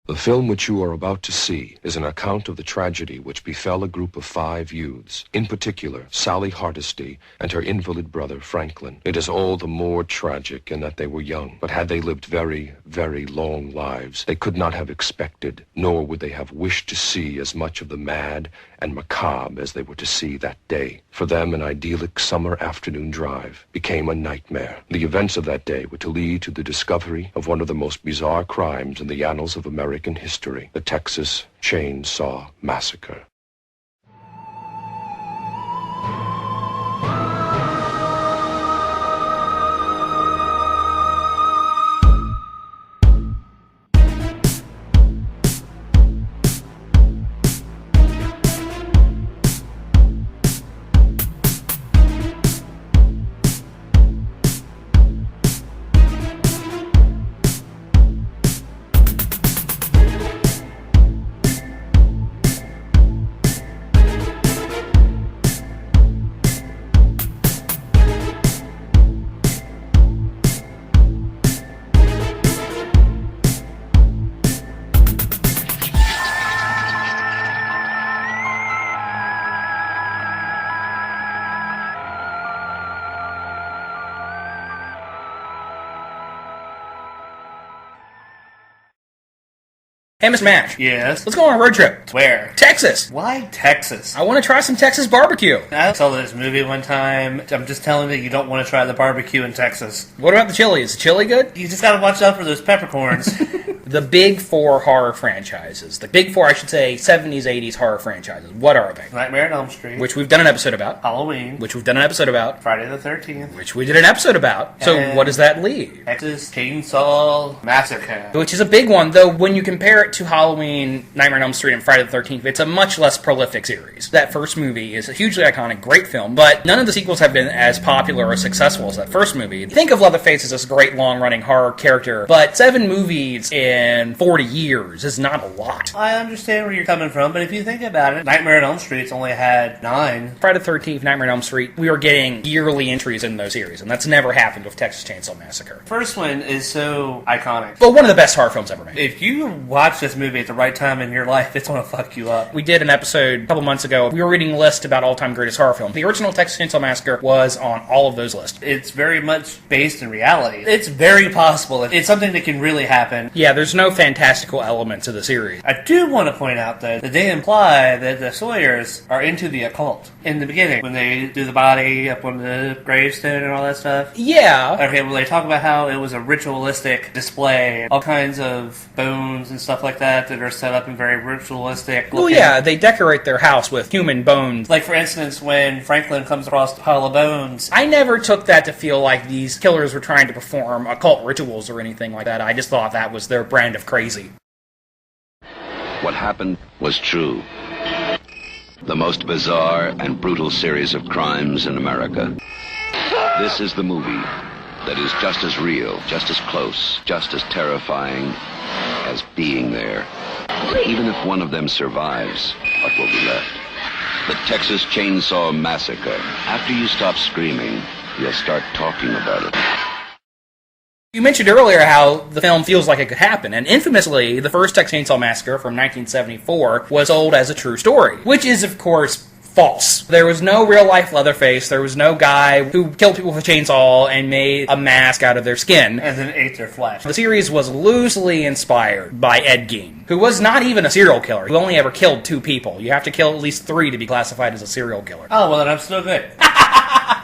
The film which you are about to see is an account of the tragedy which befell a group of 5 youths, in particular Sally Hardesty and her invalid brother Franklin. It is all the more tragic in that they were young, but had they lived very, very long lives, they could not have expected, nor would they have wished to see as much of the mad and macabre as they were to see that day. For them, an idyllic summer afternoon drive became a nightmare. The events of that day were to lead to the discovery of one of the most bizarre crimes in the annals of American history, the Texas Chainsaw Massacre. Hey, Mr. Mash. Yes? Let's go on a road trip. Where? Texas. Why Texas? I want to try some Texas barbecue. I saw this movie one time. I'm just telling you, you don't want to try the barbecue in Texas. What about the chili? Is the chili good? You just gotta watch out for those peppercorns. The big 4 horror franchises. The big 4, I should say, 70s, 80s horror franchises. What are they? Nightmare on Elm Street. Which we've done an episode about. Halloween. Which we've done an episode about. Friday the 13th. Which we did an episode about. So And what does that leave? Texas Chainsaw Massacre. Which is a big one, though when you compare it to Halloween, Nightmare on Elm Street, and Friday the 13th, it's a much less prolific series. That first movie is a hugely iconic, great film, but none of the sequels have been as popular or successful as that first movie. Think of Leatherface as this great long-running horror character, but 7 movies in 40 years is not a lot. I understand where you're coming from, but if you think about it, Nightmare on Elm Street's only had 9. Friday the 13th, Nightmare on Elm Street, we were getting yearly entries in those series, and that's never happened with Texas Chainsaw Massacre. First one is so iconic. But one of the best horror films ever made. If you watch this movie at the right time in your life, it's going to fuck you up. We did an episode a couple months ago. We were reading a list about all-time greatest horror films. The original Texas Chainsaw Massacre was on all of those lists. It's very much based in reality. It's very possible. It's something that can really happen. Yeah, there's no fantastical element to the series. I do want to point out, though, that they imply that the Sawyers are into the occult in the beginning, when they do the body up on the gravestone and all that stuff. Yeah. Okay, well, they talk about how it was a ritualistic display, all kinds of bones and stuff like that are set up in very ritualistic looking. Well, yeah, they decorate their house with human bones. Like, for instance, when Franklin comes across a pile of bones. I never took that to feel like these killers were trying to perform occult rituals or anything like that. I just thought that was their brand of crazy. What happened was true. The most bizarre and brutal series of crimes in America. This is the movie that is just as real, just as close, just as terrifying as being there. Even if one of them survives, what will be left? The Texas Chainsaw Massacre. After you stop screaming, you'll start talking about it. You mentioned earlier how the film feels like it could happen, and infamously, the first Texas Chainsaw Massacre from 1974 was told as a true story, which is, of course, false. There was no real-life Leatherface. There was no guy who killed people with a chainsaw and made a mask out of their skin. And then ate their flesh. The series was loosely inspired by Ed Gein, who was not even a serial killer. He only ever killed 2 people. You have to kill at least 3 to be classified as a serial killer. Oh, well, then I'm still good.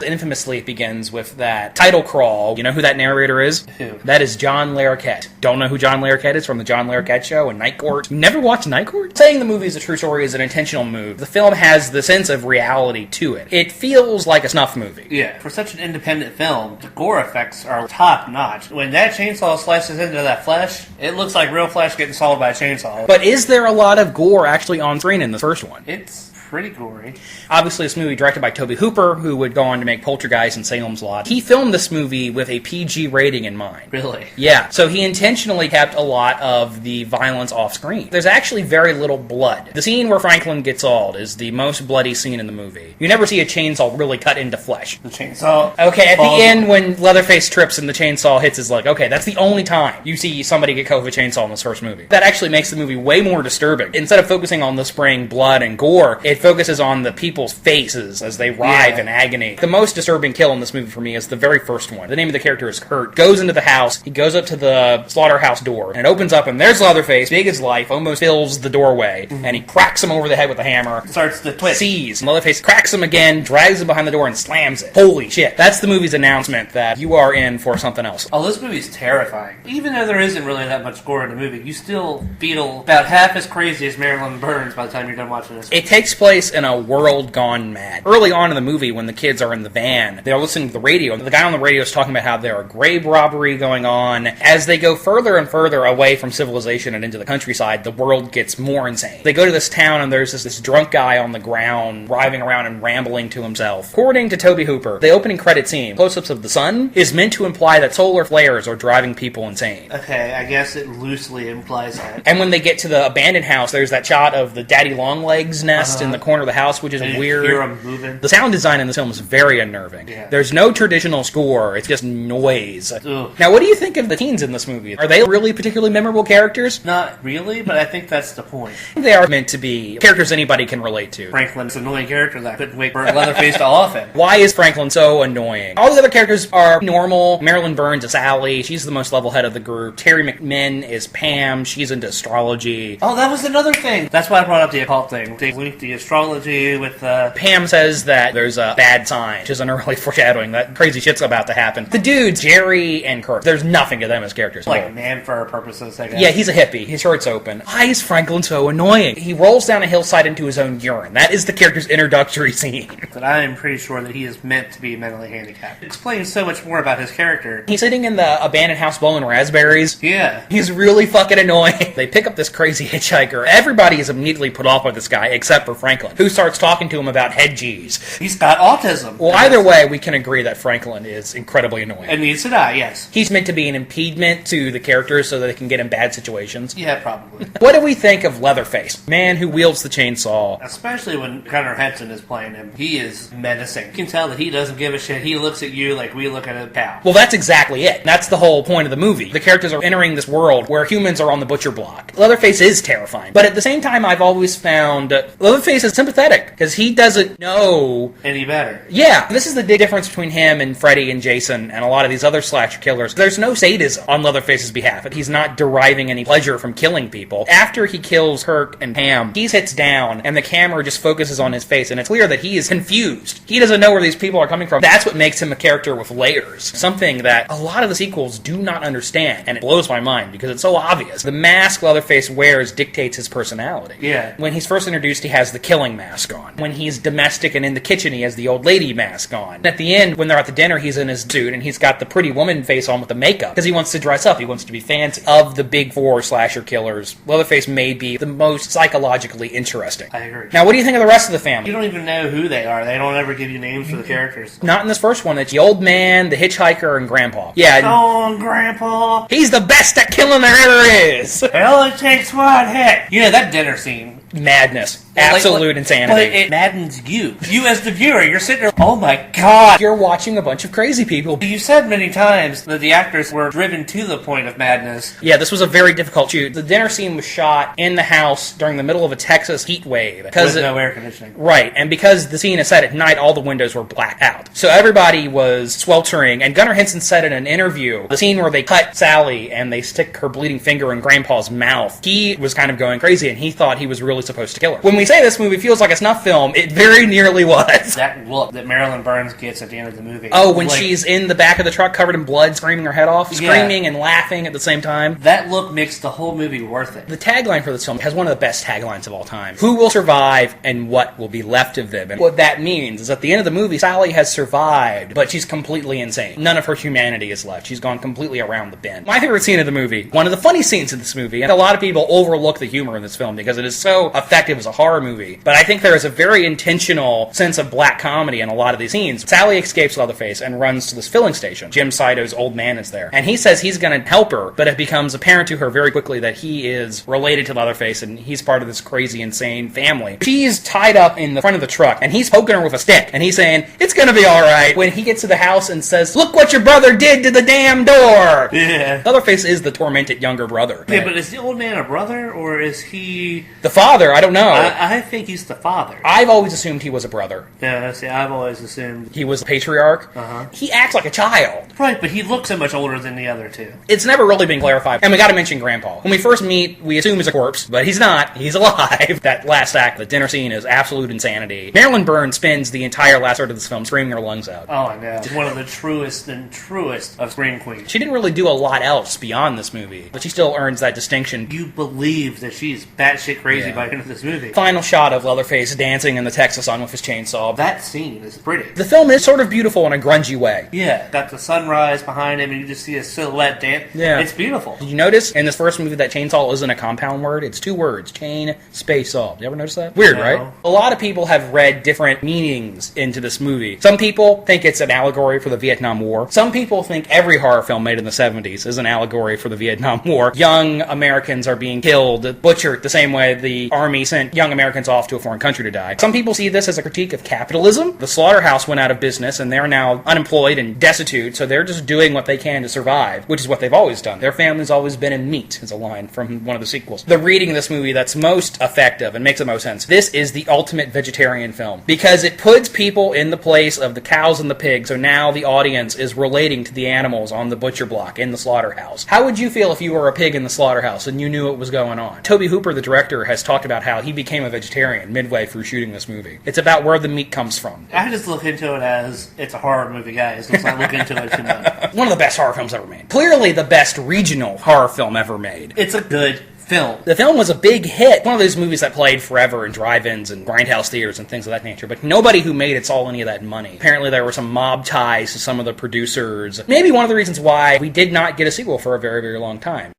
Infamously, it begins with that title crawl. You know who that narrator is? Who? That is John Larroquette. Don't know who John Larroquette is from the John Larroquette Show and Night Court? You never watched Night Court? Saying the movie is a true story is an intentional move. The film has the sense of reality to it. It feels like a snuff movie. Yeah, for such an independent film, the gore effects are top-notch. When that chainsaw slices into that flesh, it looks like real flesh getting sawed by a chainsaw. But is there a lot of gore actually on screen in the first one? It's pretty gory. Obviously, this movie directed by Tobe Hooper, who would go on to make Poltergeist and Salem's Lot. He filmed this movie with a PG rating in mind. Really? Yeah, so he intentionally kept a lot of the violence off screen. There's actually very little blood. The scene where Franklin gets awed is the most bloody scene in the movie. You never see a chainsaw really cut into flesh. The chainsaw. Okay, at the end when Leatherface trips and the chainsaw hits his leg, okay, that's the only time you see somebody get killed with a chainsaw in this first movie. That actually makes the movie way more disturbing. Instead of focusing on the spraying blood and gore, it focuses on the people's faces as they writhe in agony. The most disturbing kill in this movie for me is the very first one. The name of the character is Kurt. Goes into the house, he goes up to the slaughterhouse door, and it opens up, and there's Leatherface, big as life, almost fills the doorway, and he cracks him over the head with a hammer. Starts the twist. Sees. Leatherface cracks him again, drags him behind the door, and slams it. Holy shit. That's the movie's announcement that you are in for something else. Oh, this movie's terrifying. Even though there isn't really that much gore in the movie, you still feel about half as crazy as Marilyn Burns by the time you're done watching this. It takes place in a world gone mad. Early on in the movie, when the kids are in the van, they're listening to the radio. The guy on the radio is talking about how there are grave robbery going on. As they go further and further away from civilization and into the countryside, the world gets more insane. They go to this town, and there's this drunk guy on the ground, driving around and rambling to himself. According to Tobe Hooper, the opening credit scene, close-ups of the sun, is meant to imply that solar flares are driving people insane. Okay, I guess it loosely implies that. And when they get to the abandoned house, there's that shot of the Daddy Longlegs nest in the corner of the house, which is weird. Hear them moving. The sound design in this film is very unnerving. Yeah. There's no traditional score, it's just noise. Ugh. Now, what do you think of the teens in this movie? Are they really particularly memorable characters? Not really, but I think that's the point. They are meant to be characters anybody can relate to. Franklin's an annoying character that couldn't wait for Leatherface to off him. Why is Franklin so annoying? All the other characters are normal. Marilyn Burns is Sally. She's the most level-headed of the group. Terry McMinn is Pam. She's into astrology. Oh, that was another thing. That's why I brought up the occult thing. They linked the astrology with Pam says that there's a bad sign, which is an early foreshadowing that crazy shit's about to happen. The dudes, Jerry and Kirk, there's nothing to them as characters. like man for purposes, I guess. Yeah, he's a hippie. His shirt's open. Why is Franklin so annoying? He rolls down a hillside into his own urine. That is the character's introductory scene. But I am pretty sure that he is meant to be mentally handicapped. It explains so much more about his character. He's sitting in the abandoned house blowing raspberries. Yeah. He's really fucking annoying. They pick up this crazy hitchhiker. Everybody is immediately put off by this guy, except for Franklin, who starts talking to him about head G's. He's got autism. Well, either way, we can agree that Franklin is incredibly annoying. And needs to die, yes. He's meant to be an impediment to the characters so that they can get in bad situations. Yeah, probably. What do we think of Leatherface? Man who wields the chainsaw. Especially when Gunnar Henson is playing him. He is menacing. You can tell that he doesn't give a shit. He looks at you like we look at a cow. Well, that's exactly it. That's the whole point of the movie. The characters are entering this world where humans are on the butcher block. Leatherface is terrifying. But at the same time, I've always found Leatherface is sympathetic because he doesn't know any better. Yeah, this is the big difference between him and Freddy and Jason and a lot of these other slasher killers. There's no sadism on Leatherface's behalf. He's not deriving any pleasure from killing people. After he kills Kirk and Pam, he sits down and the camera just focuses on his face, and it's clear that he is confused. He doesn't know where these people are coming from. That's what makes him a character with layers. Something that a lot of the sequels do not understand, and it blows my mind because it's so obvious. The mask Leatherface wears dictates his personality. Yeah. When he's first introduced, he has the killing mask on. When he's domestic and in the kitchen, he has the old lady mask on. At the end, when they're at the dinner, he's in his suit and he's got the pretty woman face on with the makeup because he wants to dress up. He wants to be fancy. Of the big four slasher killers, Leatherface may be the most psychologically interesting. I agree. Now, what do you think of the rest of the family? You don't even know who they are. They don't ever give you names for the characters. Not in this first one. It's the old man, the hitchhiker, and Grandpa. Yeah. Oh, Grandpa. He's the best at killing there ever is. It only takes one hit. You know, that dinner scene. Madness. Absolute insanity. But it maddens you. You as the viewer, you're sitting there, oh my god. You're watching a bunch of crazy people. You said many times that the actors were driven to the point of madness. Yeah, this was a very difficult shoot. The dinner scene was shot in the house during the middle of a Texas heat wave. With no air conditioning. Right, and because the scene is set at night, all the windows were blacked out. So everybody was sweltering, and Gunnar Henson said in an interview, the scene where they cut Sally and they stick her bleeding finger in Grandpa's mouth, he was kind of going crazy, and he thought he was really supposed to kill her. When we say this movie feels like a snuff film, it very nearly was. That look that Marilyn Burns gets at the end of the movie. Oh, when she's in the back of the truck covered in blood, screaming her head off, screaming and laughing at the same time. That look makes the whole movie worth it. The tagline for this film has one of the best taglines of all time. Who will survive and what will be left of them? And what that means is at the end of the movie, Sally has survived, but she's completely insane. None of her humanity is left. She's gone completely around the bend. My favorite scene of the movie, one of the funny scenes in this movie, and a lot of people overlook the humor in this film because it is so effective as a horror horror movie. But I think there is a very intentional sense of black comedy in a lot of these scenes. Sally escapes Leatherface and runs to this filling station. Jim Saito's old man is there. And he says he's going to help her, but it becomes apparent to her very quickly that he is related to Leatherface and he's part of this crazy, insane family. She's tied up in the front of the truck and he's poking her with a stick. And he's saying, it's going to be alright. When he gets to the house and says, look what your brother did to the damn door! Yeah. Leatherface is the tormented younger brother. Yeah, but is the old man a brother, or is he... The father, I don't know. I think he's the father. I've always assumed he was a brother. Yeah, see, I've always assumed... He was the patriarch. Uh-huh. He acts like a child. Right, but he looks so much older than the other two. It's never really been clarified. And we gotta mention Grandpa. When we first meet, we assume he's a corpse, but he's not. He's alive. That last act, the dinner scene, is absolute insanity. Marilyn Byrne spends the entire last third of this film screaming her lungs out. Oh, I know. She's one of the truest of scream queens. She didn't really do a lot else beyond this movie, but she still earns that distinction. You believe that she's batshit crazy by the end of this movie. Final shot of Leatherface dancing in the Texas sun with his chainsaw. That scene is pretty. The film is sort of beautiful in a grungy way. Yeah, got the sunrise behind him and you just see a silhouette dance. Yeah. It's beautiful. Did you notice in this first movie that chainsaw isn't a compound word? It's two words. Chain, space, saw. Did you ever notice that? Weird, No. right? A lot of people have read different meanings into this movie. Some people think it's an allegory for the Vietnam War. Some people think every horror film made in the 70s is an allegory for the Vietnam War. Young Americans are being killed, butchered the same way the army sent young Americans off to a foreign country to die. Some people see this as a critique of capitalism. The slaughterhouse went out of business and they're now unemployed and destitute, so they're just doing what they can to survive, which is what they've always done. Their family's always been in meat, is a line from one of the sequels. The reading of this movie that's most effective and makes the most sense. This is the ultimate vegetarian film because it puts people in the place of the cows and the pigs, so now the audience is relating to the animals on the butcher block in the slaughterhouse. How would you feel if you were a pig in the slaughterhouse and you knew what was going on? Tobe Hooper, the director, has talked about how he became a vegetarian midway through shooting this movie. It's about where the meat comes from. I just look into it as it's a horror movie, guys. Let's not look into it too much. One of the best horror films ever made. Clearly the best regional horror film ever made. It's a good film. The film was a big hit. One of those movies that played forever in drive-ins and grindhouse theaters and things of that nature, but nobody who made it saw any of that money. Apparently there were some mob ties to some of the producers. Maybe one of the reasons why we did not get a sequel for a very, very long time.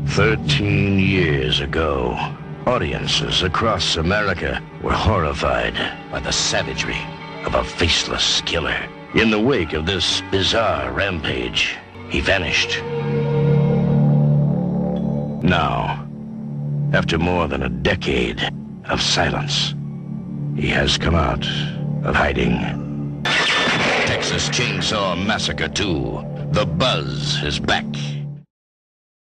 13 years ago, audiences across America were horrified by the savagery of a faceless killer. In the wake of this bizarre rampage, he vanished. Now, after more than a decade of silence, he has come out of hiding. Texas Chainsaw Massacre 2. The buzz is back.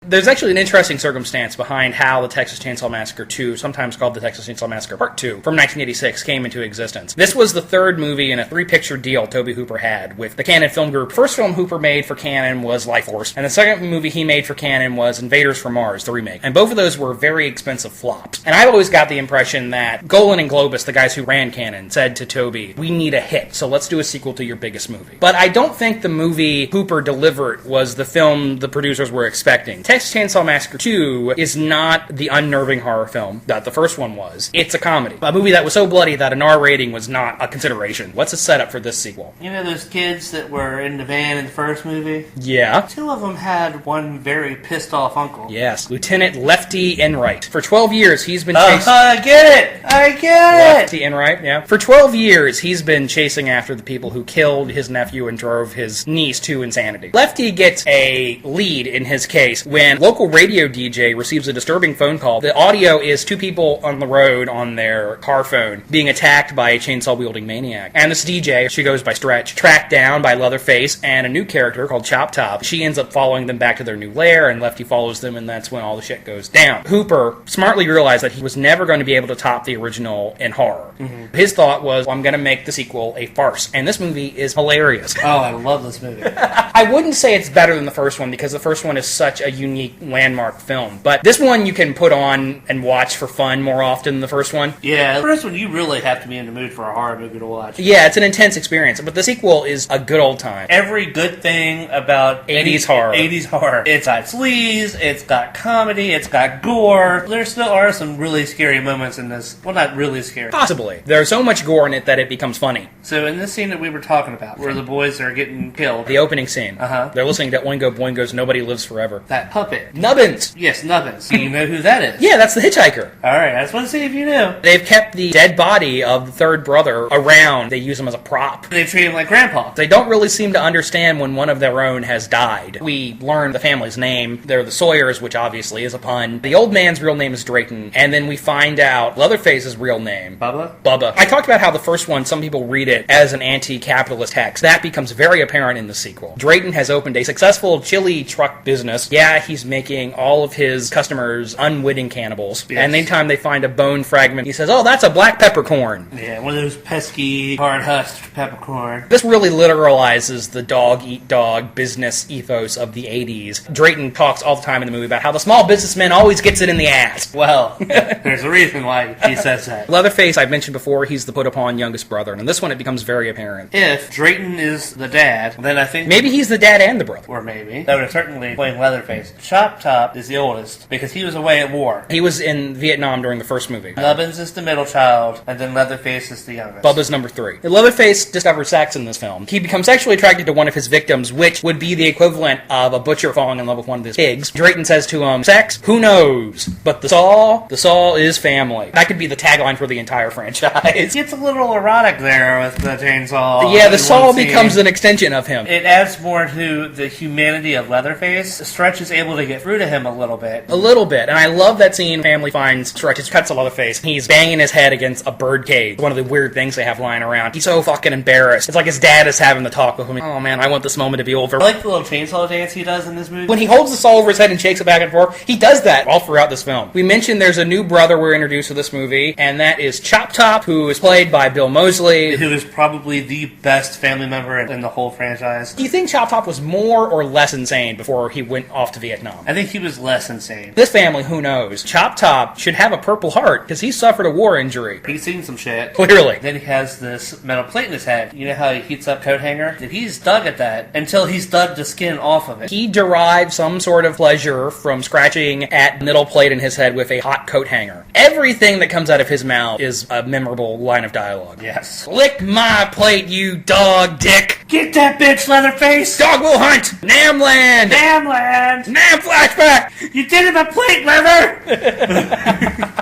There's actually an interesting circumstance behind how the Texas Chainsaw Massacre 2, sometimes called the Texas Chainsaw Massacre Part 2, from 1986 came into existence. This was the third movie in a three-picture deal Tobe Hooper had with the Cannon Film Group. First film Hooper made for Cannon was Life Force, and the second movie he made for Cannon was Invaders from Mars, the remake. And both of those were very expensive flops. And I've always got the impression that Golan and Globus, the guys who ran Cannon, said to Tobe, we need a hit, so let's do a sequel to your biggest movie. But I don't think the movie Hooper delivered was the film the producers were expecting. Texas Chainsaw Massacre 2 is not the unnerving horror film that the first one was. It's a comedy. A movie that was so bloody that an R rating was not a consideration. What's the setup for this sequel? You know those kids that were in the van in the first movie? Yeah. Two of them had one very pissed off uncle. Yes. Lieutenant Lefty Enright. For 12 years, he's been chasing... I get it! Lefty Enright, yeah. For 12 years, he's been chasing after the people who killed his nephew and drove his niece to insanity. Lefty gets a lead in his case when local radio DJ receives a disturbing phone call. The audio is two people on the road on their car phone being attacked by a chainsaw-wielding maniac. And this DJ, she goes by Stretch, tracked down by Leatherface and a new character called Chop Top. She ends up following them back to their new lair, and Lefty follows them, and that's when all the shit goes down. Hooper smartly realized that he was never going to be able to top the original in horror. Mm-hmm. His thought was, well, I'm going to make the sequel a farce. And this movie is hilarious. Oh, I love this movie. I wouldn't say it's better than the first one, because the first one is such a unique landmark film. But this one you can put on and watch for fun more often than the first one. Yeah, the first one you really have to be in the mood for a horror movie to watch. Yeah, it's an intense experience. But the sequel is a good old time. Every good thing about 80s horror. 80s horror. It's got sleaze, it's got comedy, it's got gore. There still are some really scary moments in this. Well, not really scary. Possibly. There's so much gore in it that it becomes funny. So in this scene that we were talking about, where the boys are getting killed. The opening scene. Uh-huh. They're listening to Oingo Boingo's Nobody Lives Forever. That puppet puppet. Nubbins. Yes, Nubbins. Do you know who that is? Yeah, that's the hitchhiker. Alright, I just want to see if you knew. They've kept the dead body of the third brother around. They use him as a prop. They treat him like Grandpa. They don't really seem to understand when one of their own has died. We learn the family's name. They're the Sawyers, which obviously is a pun. The old man's real name is Drayton, and then we find out Leatherface's real name. Bubba. I talked about how the first one, some people read it as an anti-capitalist text. That becomes very apparent in the sequel. Drayton has opened a successful chili truck business. Yeah, he's making all of his customers unwitting cannibals. Yes. And anytime they find a bone fragment, he says, oh, that's a black peppercorn. Yeah, one of those pesky, hard-husked peppercorn. This really literalizes the dog-eat-dog business ethos of the 80s. Drayton talks all the time in the movie about how the small businessman always gets it in the ass. Well, there's a reason why he says that. Leatherface, I've mentioned before, he's the put-upon youngest brother, and in this one it becomes very apparent. If Drayton is the dad, then I think... Maybe he's the dad and the brother. Or maybe. That would have certainly explained Leatherface. Chop Top is the oldest, because he was away at war. He was in Vietnam during the first movie. Nubbins is the middle child, and then Leatherface is the youngest. Bubba's number 3. Leatherface discovers sex in this film. He becomes sexually attracted to one of his victims, which would be the equivalent of a butcher falling in love with one of his pigs. Drayton says to him, sex? Who knows? But the saw is family. That could be the tagline for the entire franchise. It gets a little erotic there with the chainsaw. Yeah, the saw becomes an extension of him. It adds more to the humanity of Leatherface. Stretch is able to get through to him a little bit. A little bit. And I love that scene. Family finds Stretch, cuts a Leatherface. He's banging his head against a bird cage. One of the weird things they have lying around. He's so fucking embarrassed. It's like his dad is having the talk with him. Oh man, I want this moment to be over. I like the little chainsaw dance he does in this movie. When he holds the saw over his head and shakes it back and forth, he does that all throughout this film. We mentioned there's a new brother we're introduced to this movie, and that is Chop Top, who is played by Bill Moseley. Who is probably the best family member in the whole franchise. Do you think Chop Top was more or less insane before he went off to Vietnam? I think he was less insane. This family, who knows? Chop Top should have a Purple Heart, because he suffered a war injury. He's seen some shit. Clearly. Then he has this metal plate in his head. You know how he heats up coat hanger? He's dug at that until he's dug the skin off of it. He derived some sort of pleasure from scratching at the metal plate in his head with a hot coat hanger. Everything that comes out of his mouth is a memorable line of dialogue. Yes. Lick my plate, you dog dick! Get that bitch, Leatherface! Dog will hunt! Namland! Namland! Nam flashback! You did it, my plate, Leather!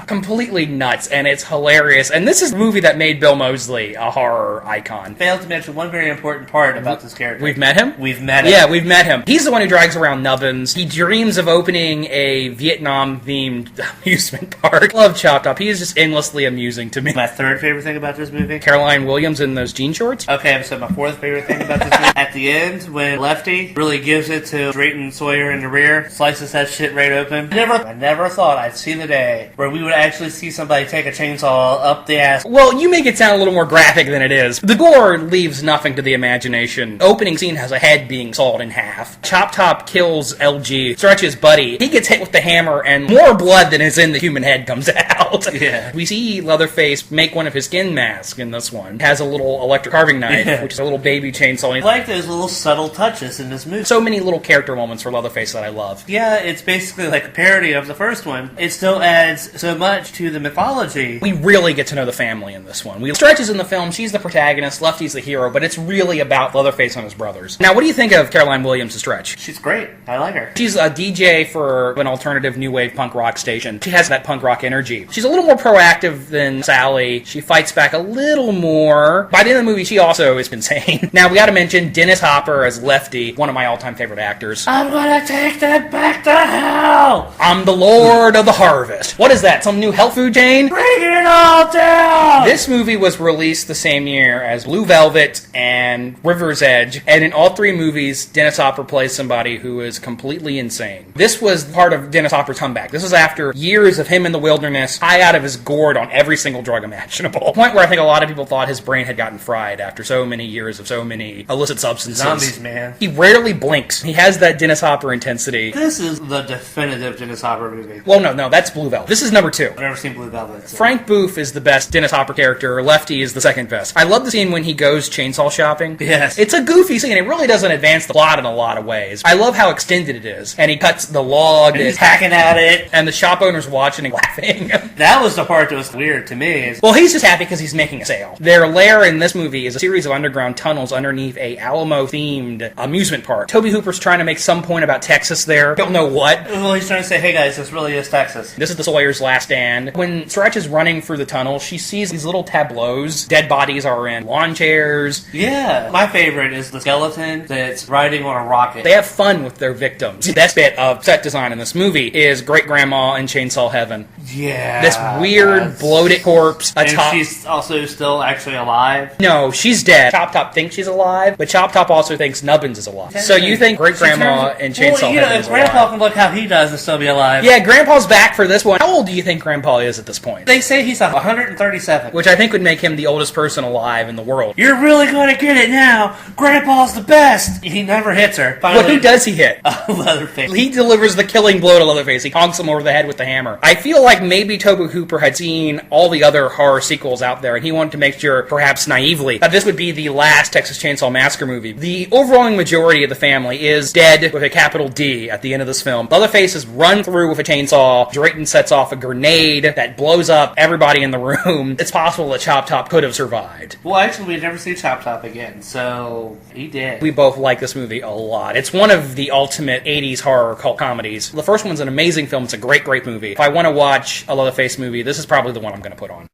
Completely nuts, and it's hilarious. And this is a movie that made Bill Moseley a horror icon. Failed to mention one very important part about this character. We've met him? We've met him. Yeah, we've met him. He's the one who drags around Nubbins. He dreams of opening a Vietnam-themed amusement park. Love Chop Top. He is just endlessly amusing to me. My third favorite thing about this movie? Caroline Williams in those jean shorts? Okay, so my fourth favorite thing about this movie? At the end, when Lefty really gives it to Drayton Sawyer in the rear, slices that shit right open. I never thought I'd see the day where we would actually see somebody take a chainsaw up the ass. Well, you make it sound a little more graphic than it is. The gore leaves nothing to the imagination. The opening scene has a head being sawed in half. Chop Top kills LG, Stretch's buddy. He gets hit with the hammer, and more blood than is in the human head comes out. Yeah. We see Leatherface make one of his skin masks in this one. It has a little electric carving knife, which is a little baby chainsaw. I like those little subtle touches in this movie. So many little character moments for Leatherface that I love. Yeah, it's basically like a parody of the first one. It still adds so much to the mythology. We really get to know the family in this one. Stretch is in the film, she's the protagonist, Lefty's the hero, but it's really about Leatherface and his brothers. Now, what do you think of Caroline Williams' Stretch? She's great. I like her. She's a DJ for an alternative new wave punk rock station. She has that punk rock energy. She's a little more proactive than Sally. She fights back a little more. By the end of the movie, she also is insane. Now, we gotta mention Dennis Hopper as Lefty, one of my all-time favorite actors. I'm gonna take that back to hell! I'm the Lord of the Harvest. What is that, some new health food chain? Bring it all down! This movie was released the same year as Blue Velvet and River's Edge, and in all three movies, Dennis Hopper plays somebody who is completely insane. This was part of Dennis Hopper's comeback. This was after years of him in the wilderness, high out of his gourd on every single drug imaginable. A point where I think a lot of people thought his brain had gotten fried after so many years of so many illicit substances. Zombies, man. He rarely blinks. He has that Dennis Hopper intensity. This is the definitive Dennis Hopper movie. Well, no, that's Blue Velvet. This is number 2. I've never seen Blue Velvet. So. Frank Booth is the best Dennis Hopper character. Lefty is the second best. I love the scene when he goes chainsaw shopping. Yes. It's a goofy scene. It really doesn't advance the plot in a lot of ways. I love how extended it is. And he cuts the log. And he's hacking at it. And the shop owner's watching and laughing. That was the part that was weird to me. Well, he's just happy because he's making a sale. Their lair in this movie is a series of underground tunnels underneath a Alamo-themed amusement park. Toby Hooper's trying to make some point about Texas there. Don't know what. Well, he's trying to say, hey guys, this really is Texas. This is the Sawyer's last stand. When Stretch is running through the tunnel, she sees these little tableaus. Dead bodies are in lawn chairs. Yeah. My favorite is the skeleton that's riding on a rocket. They have fun with their victims. The best bit of set design in this movie is Great Grandma in Chainsaw Heaven. Yeah. This weird, bloated corpse atop... And she's also still actually alive? No, she's dead. Chop Top thinks she's alive, but Chop Top also thinks Nubbins is alive. So you think Great Grandma in Chainsaw Heaven is Grandpa alive? can look how he does and still be alive. Yeah, Grandpa's back for this one. How old do you think Grandpa is at this point? They say he's 137. Which I think would make him the oldest person alive in the world. You're really going to get it now. Grandpa's the best. He never hits her. Well, who does he hit? Leatherface. He delivers the killing blow to Leatherface. He honks him over the head with the hammer. I feel like maybe Tobe Hooper had seen all the other horror sequels out there, and he wanted to make sure, perhaps naively, that this would be the last Texas Chainsaw Massacre movie. The overwhelming majority of the family is dead with a capital D at the end of this film. Leatherface is run through with a chainsaw. Drayton sets off a grenade that blows up everybody in the room. It's possible that Chop Top could have survived. Well, actually, we'd never see Chop Top again, so he did. We both like this movie a lot. It's one of the ultimate 80s horror cult comedies. The first one's an amazing film. It's a great, great movie. If I want to watch a Leatherface movie, this is probably the one I'm going to put on.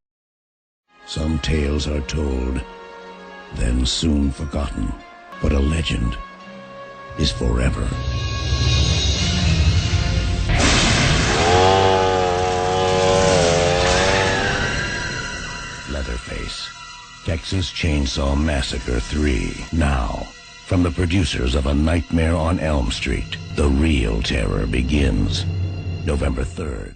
Some tales are told, then soon forgotten. But a legend is forever. Leatherface, Texas Chainsaw Massacre 3. Now, from the producers of A Nightmare on Elm Street, the real terror begins. November 3rd.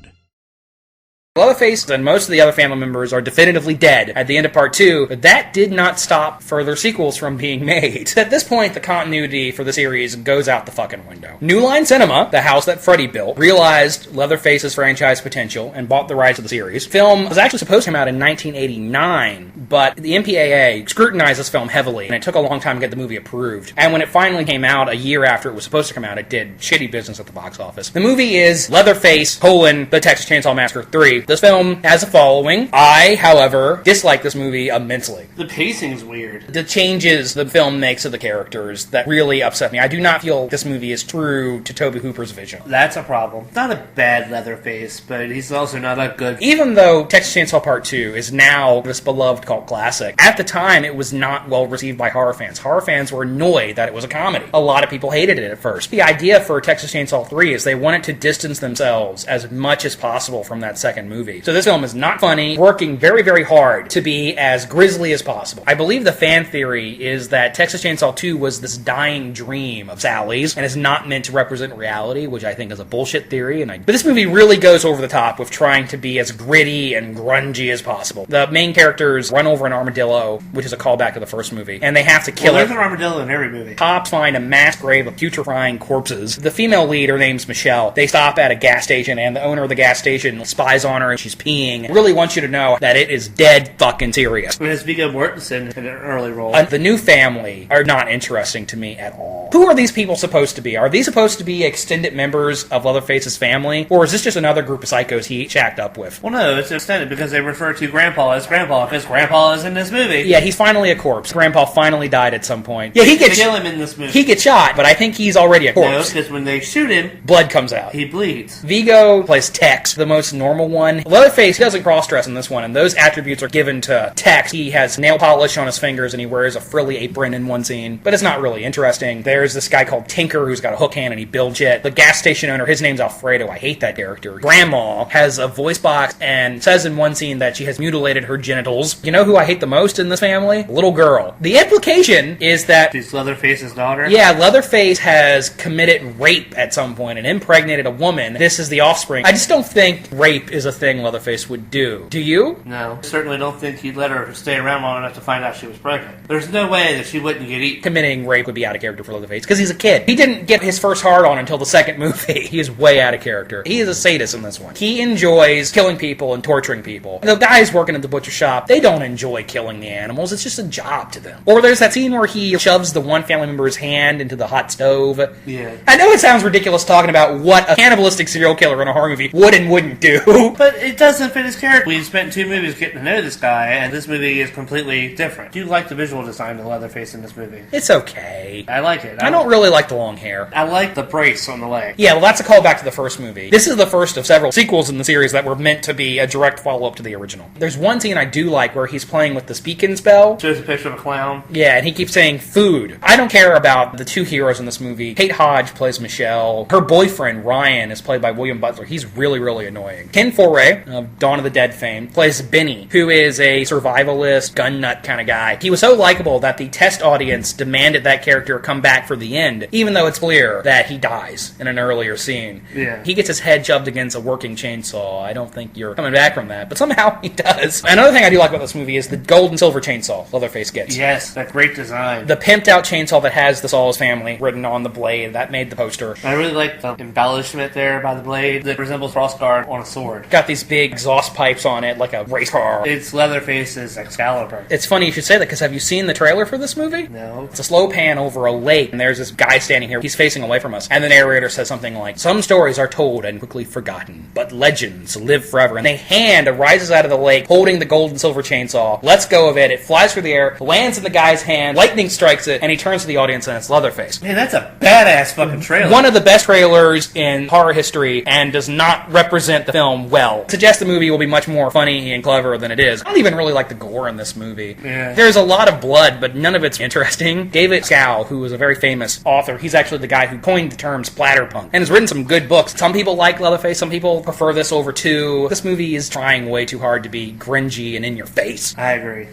Leatherface and most of the other family members are definitively dead at the end of part 2, but that did not stop further sequels from being made. At this point, the continuity for the series goes out the fucking window. New Line Cinema, the house that Freddy built, realized Leatherface's franchise potential and bought the rights to the series. Film was actually supposed to come out in 1989, but the MPAA scrutinized this film heavily, and it took a long time to get the movie approved. And when it finally came out, a year after it was supposed to come out, it did shitty business at the box office. The movie is Leatherface, the Texas Chainsaw Massacre 3. This film has a following. I, however, dislike this movie immensely. The pacing's weird. The changes the film makes of the characters that really upset me. I do not feel this movie is true to Tobe Hooper's vision. That's a problem. Not a bad Leatherface, but he's also not a good... Even though Texas Chainsaw Part 2 is now this beloved cult classic, at the time it was not well received by horror fans. Horror fans were annoyed that it was a comedy. A lot of people hated it at first. The idea for Texas Chainsaw 3 is they wanted to distance themselves as much as possible from that second movie. So this film is not funny, working very, very hard to be as grisly as possible. I believe the fan theory is that Texas Chainsaw 2 was this dying dream of Sally's and is not meant to represent reality, which I think is a bullshit theory. But this movie really goes over the top with trying to be as gritty and grungy as possible. The main characters run over an armadillo, which is a callback to the first movie, and they have to kill it. There's an armadillo in every movie. Cops find a mass grave of putrefying corpses. The female lead, her name's Michelle. They stop at a gas station, and the owner of the gas station spies on her, and she's peeing. Really wants you to know that it is dead fucking serious. It has Viggo Mortensen in an early role. The new family are not interesting to me at all. Who are these people supposed to be? Are these supposed to be extended members of Leatherface's family? Or is this just another group of psychos he shacked up with? Well, no, it's extended because they refer to Grandpa as Grandpa because Grandpa is in this movie. Yeah, he's finally a corpse. Grandpa finally died at some point. Yeah, They kill him in this movie. He gets shot, but I think he's already a No, corpse. because when they shoot him, blood comes out. He bleeds. Viggo plays Tex, the most normal one. Leatherface doesn't cross-dress in this one, and those attributes are given to Tex. He has nail polish on his fingers, and he wears a frilly apron in one scene, but it's not really interesting. There's this guy called Tinker who's got a hook hand and he builds shit. The gas station owner, his name's Alfredo. I hate that character. Grandma has a voice box and says in one scene that she has mutilated her genitals. You know who I hate the most in this family? Little girl. The implication is that she's Leatherface's daughter? Yeah, Leatherface has committed rape at some point and impregnated a woman. This is the offspring. I just don't think rape is a thing Leatherface would do. Do you? No. I certainly don't think he'd let her stay around long enough to find out she was pregnant. There's no way that she wouldn't get eaten. Committing rape would be out of character for Leatherface. Leatherface because he's a kid. He didn't get his first hard on until the second movie. He is way out of character. He is a sadist in this one. He enjoys killing people and torturing people. The guys working at the butcher shop, they don't enjoy killing the animals. It's just a job to them. Or there's that scene where he shoves the one family member's hand into the hot stove. Yeah. I know it sounds ridiculous talking about what a cannibalistic serial killer in a horror movie would and wouldn't do. But it doesn't fit his character. We spent 2 movies getting to know this guy, and this movie is completely different. Do you like the visual design of Leatherface in this movie? It's okay. I like it. I don't really like the long hair. I like the brace on the leg. Yeah, well, that's a callback to the first movie. This is the first of several sequels in the series that were meant to be a direct follow-up to the original. There's one scene I do like where he's playing with the speaking spell. Shows a picture of a clown. Yeah, and he keeps saying food. I don't care about the 2 heroes in this movie. Kate Hodge plays Michelle. Her boyfriend, Ryan, is played by William Butler. He's really, really annoying. Ken Foray, of Dawn of the Dead fame, plays Benny, who is a survivalist, gun nut kind of guy. He was so likable that the test audience demanded that character come back for the end, even though it's clear that he dies in an earlier scene. Yeah. He gets his head shoved against a working chainsaw. I don't think you're coming back from that, but somehow he does. Another thing I do like about this movie is the gold and silver chainsaw Leatherface gets. Yes, that great design. The pimped out chainsaw that has the Saw's family written on the blade, that made the poster. I really like the embellishment there by the blade that resembles crossguard on a sword. Got these big exhaust pipes on it, like a race car. It's Leatherface's Excalibur. It's funny you should say that, because have you seen the trailer for this movie? No. It's a slow pan over a lake, and there's this guy standing here. He's facing away from us. And the narrator says something like, "Some stories are told and quickly forgotten, but legends live forever." And a hand rises out of the lake, holding the gold and silver chainsaw, lets go of it, it flies through the air, lands in the guy's hand, lightning strikes it, and he turns to the audience, and it's Leatherface. Man, that's a badass fucking trailer. One of the best trailers in horror history, and does not represent the film well. Suggests the movie will be much more funny and clever than it is. I don't even really like the gore in this movie. Yeah. There's a lot of blood, but none of it's interesting. David Scow, who was a very famous author, he's actually the guy who coined the term splatterpunk, and has written some good books. Some people like Leatherface, some people prefer this over 2. This movie is trying way too hard to be cringy and in your face. I agree.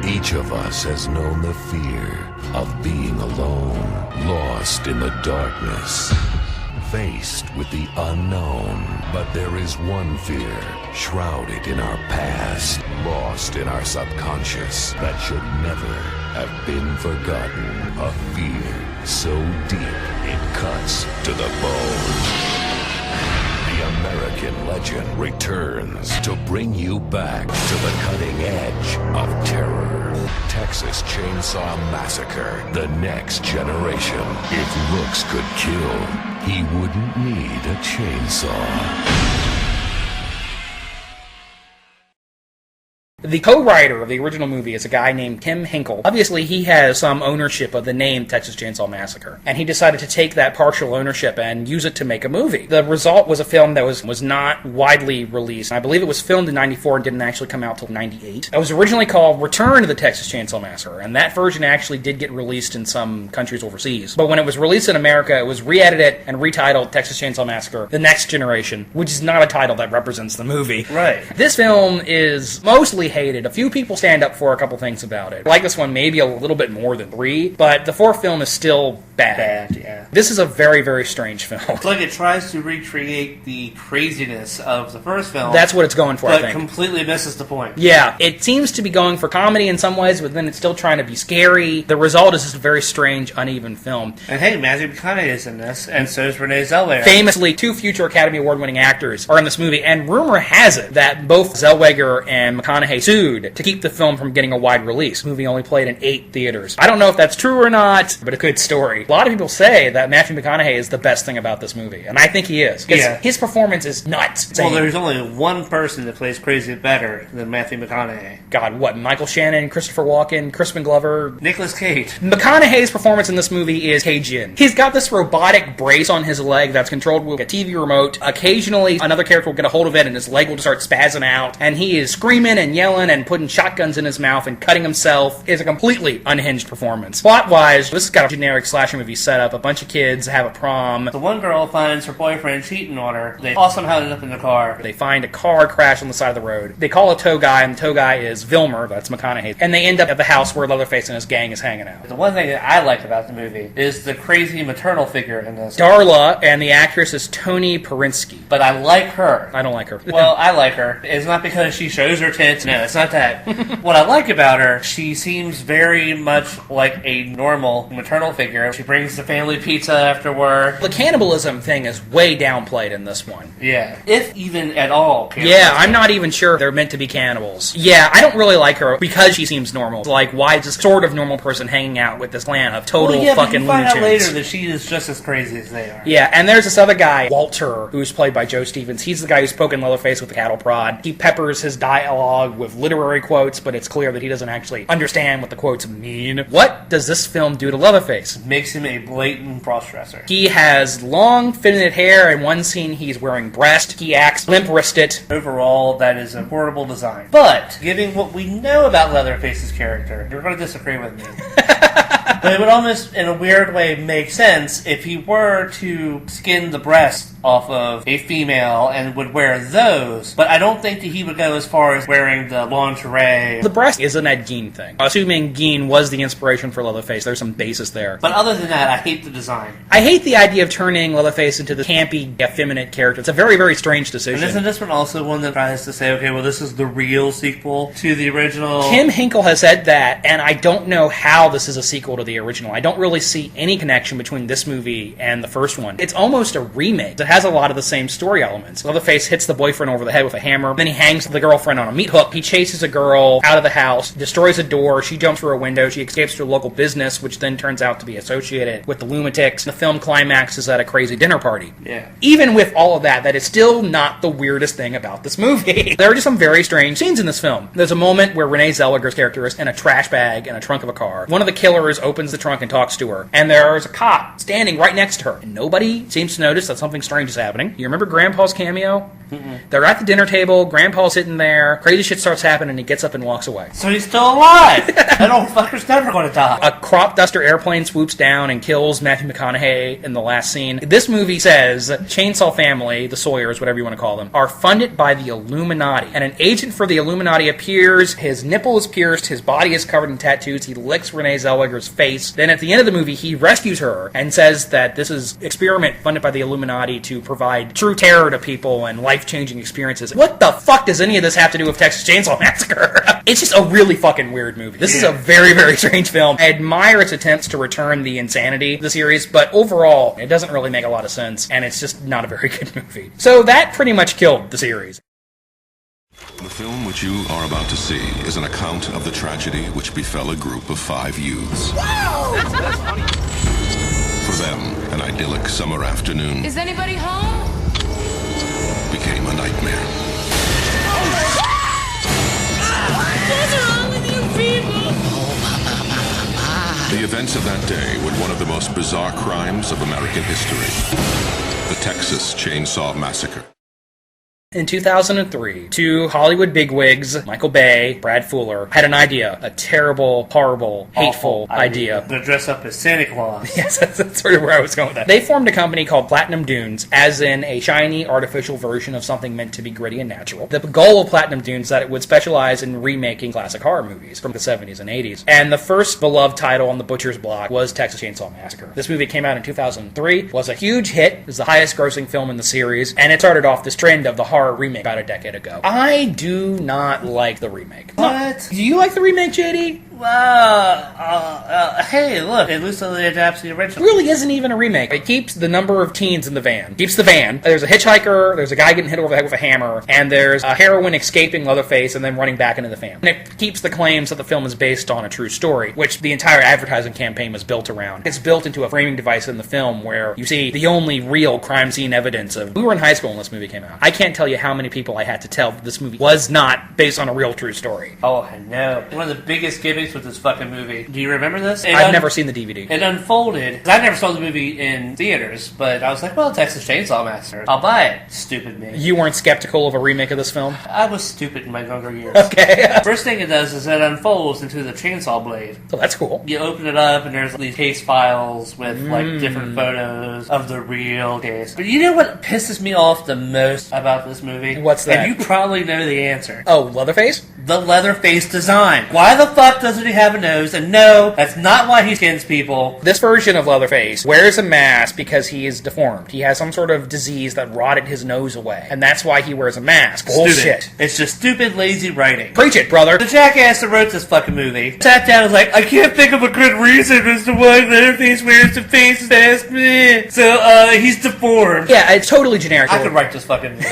Each of us has known the fear of being alone, lost in the darkness, faced with the unknown. But there is one fear shrouded in our past, lost in our subconscious, that should never have been forgotten. A fear so deep it cuts to the bone. The American legend returns to bring you back to the cutting edge of terror. Texas Chainsaw Massacre, the next generation. If looks could kill, he wouldn't need a chainsaw. The co-writer of the original movie is a guy named Tim Hinkle. Obviously, he has some ownership of the name Texas Chainsaw Massacre, and he decided to take that partial ownership and use it to make a movie. The result was a film that was not widely released. I believe it was filmed in 94 and didn't actually come out till 98. It was originally called Return to the Texas Chainsaw Massacre, and that version actually did get released in some countries overseas. But when it was released in America, it was re-edited and retitled Texas Chainsaw Massacre, The Next Generation, which is not a title that represents the movie. Right. This film is mostly hated. A few people stand up for a couple things about it. I like this one maybe a little bit more than 3, but the 4th film is still bad. Yeah. This is a very, very strange film. It's like it tries to recreate the craziness of the first film. That's what it's going for, I but think. completely misses the point. Yeah, it seems to be going for comedy in some ways, but then it's still trying to be scary. The result is just a very strange, uneven film. And hey, Matthew McConaughey is in this, and so is Renee Zellweger. Famously, 2 future Academy Award-winning actors are in this movie, and rumor has it that both Zellweger and McConaughey sued to keep the film from getting a wide release. The movie only played in 8 theaters. I don't know if that's true or not, but a good story. A lot of people say that Matthew McConaughey is the best thing about this movie, and I think he is. Yeah. His performance is nuts. Well, there's only one person that plays crazy better than Matthew McConaughey. God, what? Michael Shannon, Christopher Walken, Crispin Glover. Nicolas Cage. McConaughey's performance in this movie is Cajun. He's got this robotic brace on his leg that's controlled with a TV remote. Occasionally, another character will get a hold of it and his leg will just start spazzing out, and he is screaming and yelling and putting shotguns in his mouth and cutting himself. It's a completely unhinged performance. Plot-wise, this has got a generic slasher movie setup. A bunch of kids have a prom. The one girl finds her boyfriend cheating on her. They all somehow end up in the car. They find a car crash on the side of the road. They call a tow guy, and the tow guy is Vilmer, that's McConaughey, and they end up at the house where Leatherface and his gang is hanging out. The one thing that I like about the movie is the crazy maternal figure in this. Darla, and the actress is Toni Perinsky. But I like her. I don't like her. Well, I like her. It's not because she shows her tits. No, it's not that. What I like about her, she seems very much like a normal maternal figure. She brings the family pizza after work. The cannibalism thing is way downplayed in this one. Yeah. If even at all. Yeah, I'm not even sure they're meant to be cannibals. Yeah, I don't really like her because she seems normal. Like, why is this sort of normal person hanging out with this clan of total fucking Looney Tunes? Tunes? Later that she is just as crazy as they are. Yeah, and there's this other guy, Walter, who's played by Joe Stevens. He's the guy who's poking Leatherface with the cattle prod. He peppers his dialogue with literary quotes, but it's clear that he doesn't actually understand what the quotes mean. What does this film do to Leatherface? Makes him a blatant cross-dresser. He has long, fitted hair. In one scene, he's wearing breast. He acts limp-wristed. Overall, that is a horrible design. But, given what we know about Leatherface's character, you're going to disagree with me. But it would almost, in a weird way, make sense if he were to skin the breast off of a female and would wear those, but I don't think that he would go as far as wearing the lingerie. The breast isn't a Gein thing. Assuming Gein was the inspiration for Leatherface, there's some basis there. But other than that, I hate the design. I hate the idea of turning Leatherface into the campy, effeminate character. It's a very, very strange decision. And isn't this one also one that tries to say, okay, well, this is the real sequel to the original? Kim Hinkle has said that, and I don't know how this is a sequel to the original. I don't really see any connection between this movie and the first one. It's almost a remake. It has a lot of the same story elements. Leatherface hits the boyfriend over the head with a hammer, then he hangs the girlfriend on a meat hook. He chases a girl out of the house, destroys a door, she jumps through a window, she escapes to a local business, which then turns out to be associated with the lunatics. The film climaxes at a crazy dinner party. Yeah. Even with all of that, that is still not the weirdest thing about this movie. There are just some very strange scenes in this film. There's a moment where Renee Zellweger's character is in a trash bag in a trunk of a car. One of the killers opens the trunk and talks to her, and there's a cop standing right next to her. And nobody seems to notice that something strange is happening. You remember Grandpa's cameo? Mm-mm. They're at the dinner table, Grandpa's sitting there, crazy shit starts happening, and he gets up and walks away. So he's still alive! That old fucker's never going to die. A crop duster airplane swoops down and kills Matthew McConaughey in the last scene. This movie says Chainsaw Family, the Sawyers, whatever you want to call them, are funded by the Illuminati. And an agent for the Illuminati appears, his nipple is pierced, his body is covered in tattoos, he licks Renee Zellweger's face. Then at the end of the movie, he rescues her and says that this is experiment funded by the Illuminati to provide true terror to people and life-changing experiences. What the fuck does any of this have to do with Texas Chainsaw Massacre? It's just a really fucking weird movie. This is a very, very strange film. I admire its attempts to return the insanity of the series, but overall, it doesn't really make a lot of sense, and it's just not a very good movie. So that pretty much killed the series. The film which you are about to see is an account of the tragedy which befell a group of 5 youths. Wow! That's funny. For them, an idyllic summer afternoon Is anybody home? became a nightmare. What's wrong with you people? The events of that day were one of the most bizarre crimes of American history. The Texas Chainsaw Massacre. In 2003, two Hollywood bigwigs, Michael Bay, Brad Fuller, had an idea. A terrible, horrible, hateful idea. To dress up as Santa Claus. Yes, that's sort of where I was going with that. They formed a company called Platinum Dunes, as in a shiny, artificial version of something meant to be gritty and natural. The goal of Platinum Dunes is that it would specialize in remaking classic horror movies from the 70s and 80s. And the first beloved title on the butcher's block was Texas Chainsaw Massacre. This movie came out in 2003, was a huge hit, it was the highest grossing film in the series, and it started off this trend of the horror remake about a decade ago. I do not like the remake. What? Do you like the remake, JD? Hey, look, it loosely adapts the original. It really isn't even a remake. It keeps the number of teens in the van. Keeps the van. There's a hitchhiker, there's a guy getting hit over the head with a hammer, and there's a heroine escaping Leatherface and then running back into the van. And it keeps the claims that the film is based on a true story, which the entire advertising campaign was built around. It's built into a framing device in the film where you see the only real crime scene evidence of... We were in high school when this movie came out. I can't tell you how many people I had to tell that this movie was not based on a real true story. Oh, I know. One of the biggest gimmicks with this fucking movie. Do you remember this? I've never seen the DVD. It unfolded. I never saw the movie in theaters, but I was like, well, Texas Chainsaw Massacre. I'll buy it. Stupid me. You weren't skeptical of a remake of this film? I was stupid in my younger years. Okay. First thing it does is it unfolds into the chainsaw blade. Oh, that's cool. You open it up and there's these case files with like different photos of the real case. But you know what pisses me off the most about this movie? What's that? And you probably know the answer. Oh, Leatherface? The Leatherface design. Why the fuck does doesn't he have a nose? And no, that's not why he skins people. This version of Leatherface wears a mask because he is deformed. He has some sort of disease that rotted his nose away, and that's why he wears a mask. Bullshit. Stupid. It's just stupid, lazy writing. Preach it, brother. The jackass that wrote this fucking movie sat down and was like, I can't think of a good reason as to why Leatherface wears the face mask. So, he's deformed. Yeah, it's totally generic. I could write this fucking movie.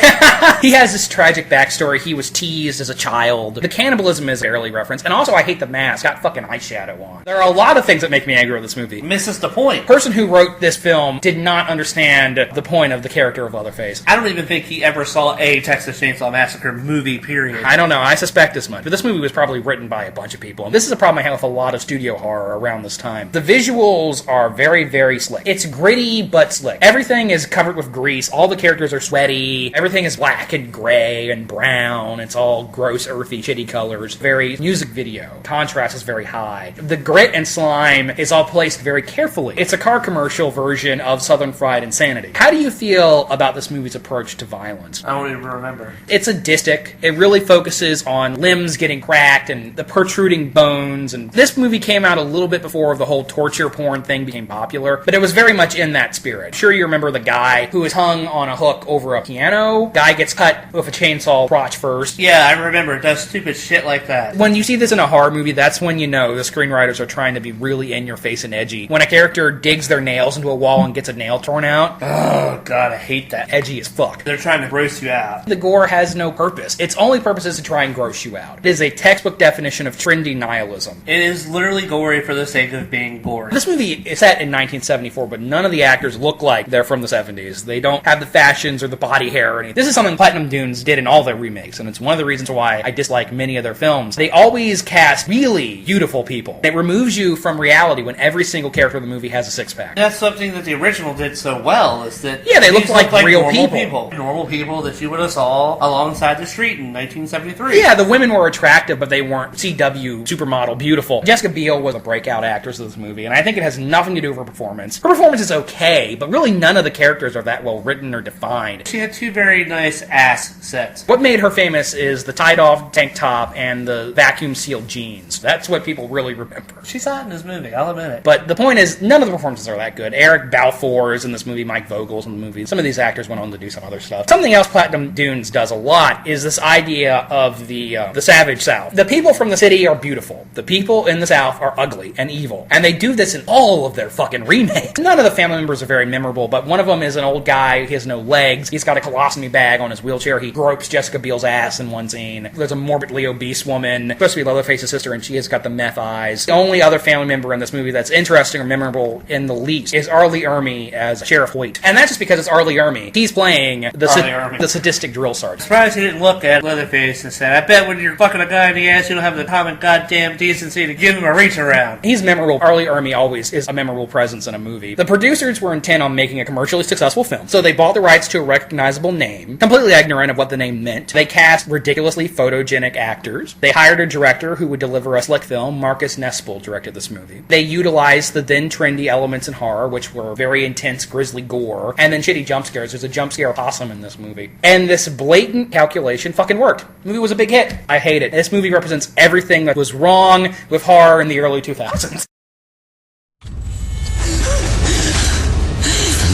He has this tragic backstory. He was teased as a child. The cannibalism is barely referenced. And also, I hate the mask. Got fucking eyeshadow on. There are a lot of things that make me angry with this movie. Misses the point. The person who wrote this film did not understand the point of the character of Leatherface. I don't even think he ever saw a Texas Chainsaw Massacre movie, period. I don't know. I suspect as much. But this movie was probably written by a bunch of people. And this is a problem I have with a lot of studio horror around this time. The visuals are very, very slick. It's gritty, but slick. Everything is covered with grease. All the characters are sweaty. Everything is black and gray and brown. It's all gross, earthy, shitty colors. Very music video. Contrast is very high. The grit and slime is all placed very carefully. It's a car commercial version of Southern Fried Insanity. How do you feel about this movie's approach to violence? I don't even remember. It's sadistic. It really focuses on limbs getting cracked and the protruding bones. And this movie came out a little bit before the whole torture porn thing became popular, but it was very much in that spirit. Sure, you remember the guy who is hung on a hook over a piano. Guy gets cut with a chainsaw crotch first. Yeah, I remember. It does stupid shit like that. When you see this in a horror movie, that's when you know the screenwriters are trying to be really in your face and edgy. When a character digs their nails into a wall and gets a nail torn out. Oh, God, I hate that. Edgy as fuck. They're trying to gross you out. The gore has no purpose. Its only purpose is to try and gross you out. It is a textbook definition of trendy nihilism. It is literally gory for the sake of being gory. This movie is set in 1974, but none of the actors look like they're from the 70s. They don't have the fashions or the body hair or anything. This is something Platinum Dunes did in all their remakes, and it's one of the reasons why I dislike many of their films. They always cast really beautiful people. It removes you from reality when every single character in the movie has a six-pack. That's something that the original did so well, is that yeah, they look like real normal people. Normal people that you would have saw alongside the street in 1973. Yeah, the women were attractive, but they weren't CW supermodel beautiful. Jessica Biel was a breakout actress of this movie, and I think it has nothing to do with her performance. Her performance is okay, but really none of the characters are that well written or defined. She had two very nice ass sets. What made her famous is the tied-off tank top and the vacuum-sealed jeans. That's what people really remember. She's hot in this movie, I'll admit it. But the point is, none of the performances are that good. Eric Balfour is in this movie, Mike Vogel's in the movie. Some of these actors went on to do some other stuff. Something else Platinum Dunes does a lot is this idea of the Savage South. The people from the city are beautiful. The people in the South are ugly and evil. And they do this in all of their fucking remakes. None of the family members are very memorable, but one of them is an old guy. He has no legs. He's got a colostomy bag on his wheelchair. He gropes Jessica Biel's ass in one scene. There's a morbidly obese woman, supposed to be Leatherface's sister, and she has got the meth eyes. The only other family member in this movie that's interesting or memorable in the least is Arlie Ermey as Sheriff Hoyt. And that's just because it's Arlie Ermey. He's playing the sadistic drill sergeant. Surprised he didn't look at Leatherface and say, I bet when you're fucking a guy in the ass, you don't have the common goddamn decency to give him a reach around. He's memorable. Arlie Ermey always is a memorable presence in a movie. The producers were intent on making a commercially successful film, so they bought the rights to a recognizable name, completely ignorant of what the name meant. They cast ridiculously photogenic actors. They hired a director who would deliver a slick film. Marcus Nespel directed this movie. They utilized the then trendy elements in horror, which were very intense, grisly gore, and then shitty jump scares. There's a jump scare possum in this movie. And this blatant calculation fucking worked. The movie was a big hit. I hate it. This movie represents everything that was wrong with horror in the early 2000s.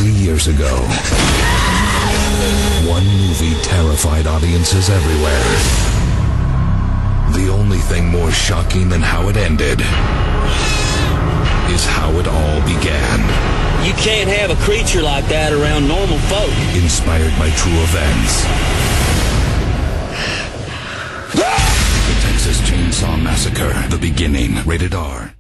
3 years ago, one movie terrified audiences everywhere. The only thing more shocking than how it ended is how it all began. You can't have a creature like that around normal folk. Inspired by true events. The Texas Chainsaw Massacre, The Beginning, rated R.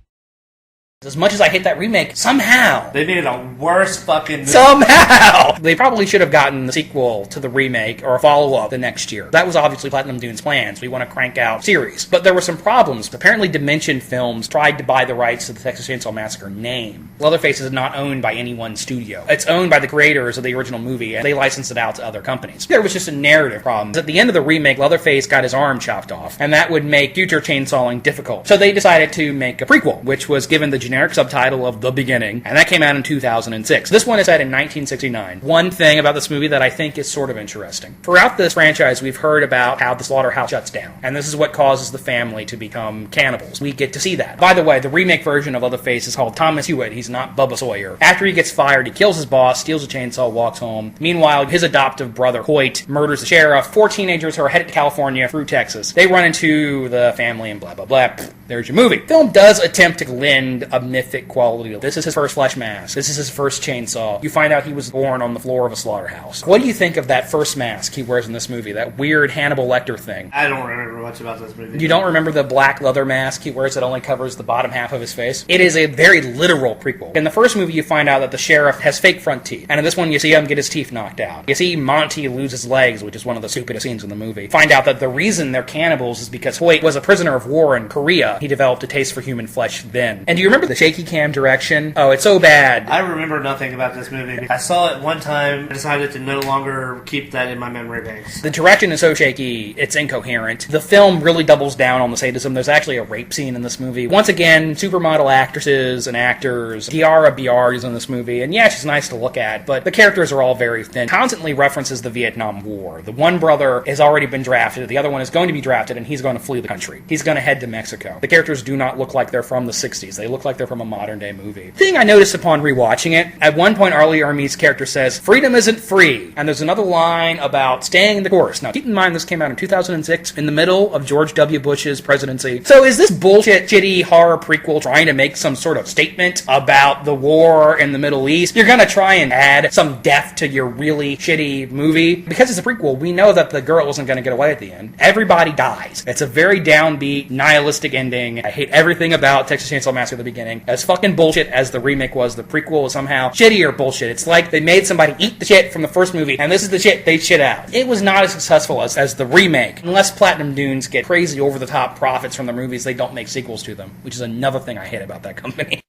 As much as I hate that remake, somehow they made a worse fucking movie. Somehow! They probably should have gotten the sequel to the remake or a follow-up the next year. That was obviously Platinum Dunes' plans. We want to crank out series. But there were some problems. Apparently Dimension Films tried to buy the rights to the Texas Chainsaw Massacre name. Leatherface is not owned by any one studio. It's owned by the creators of the original movie, and they licensed it out to other companies. There was just a narrative problem. At the end of the remake, Leatherface got his arm chopped off, and that would make future chainsawing difficult. So they decided to make a prequel, which was given the generic subtitle of The Beginning, and that came out in 2006. This one is set in 1969. One thing about this movie that I think is sort of interesting. Throughout this franchise, we've heard about how the slaughterhouse shuts down, and this is what causes the family to become cannibals. We get to see that. By the way, the remake version of Leatherface is called Thomas Hewitt. He's not Bubba Sawyer. After he gets fired, he kills his boss, steals a chainsaw, walks home. Meanwhile, his adoptive brother, Hoyt, murders the sheriff. 4 teenagers who are headed to California through Texas. They run into the family and blah, blah, blah. There's your movie. The film does attempt to lend a mythic quality. This is his first flesh mask. This is his first chainsaw. You find out he was born on the floor of a slaughterhouse. What do you think of that first mask he wears in this movie? That weird Hannibal Lecter thing. I don't remember much about this movie. You don't remember the black leather mask he wears that only covers the bottom half of his face? It is a very literal prequel. In the first movie, you find out that the sheriff has fake front teeth. And in this one, you see him get his teeth knocked out. You see Monty lose his legs, which is one of the stupidest scenes in the movie. Find out that the reason they're cannibals is because Hoyt was a prisoner of war in Korea. He developed a taste for human flesh then. And do you remember the shaky cam direction? Oh, it's so bad. I remember nothing about this movie. I saw it one time and decided to no longer keep that in my memory banks. The direction is so shaky, it's incoherent. The film really doubles down on the sadism. There's actually a rape scene in this movie. Once again, supermodel actresses and actors. Kiara Biar is in this movie, and yeah, she's nice to look at, but the characters are all very thin. Constantly references the Vietnam War. The one brother has already been drafted, the other one is going to be drafted, and he's going to flee the country. He's going to head to Mexico. The characters do not look like they're from the 60s. They look like they're from a modern-day movie. The thing I noticed upon rewatching it, at one point Arlie Army's character says, "Freedom isn't free," and there's another line about staying the course. Now, keep in mind this came out in 2006, in the middle of George W. Bush's presidency. So is this bullshit, shitty horror prequel trying to make some sort of statement about the war in the Middle East? You're gonna try and add some depth to your really shitty movie? Because it's a prequel, we know that the girl isn't gonna get away at the end. Everybody dies. It's a very downbeat, nihilistic ending. I hate everything about Texas Chainsaw Massacre at the beginning. As fucking bullshit as the remake was, the prequel was somehow shittier bullshit. It's like they made somebody eat the shit from the first movie, and this is the shit they shit out. It was not as successful as the remake. Unless Platinum Dunes get crazy over-the-top profits from their movies, they don't make sequels to them, which is another thing I hate about that company.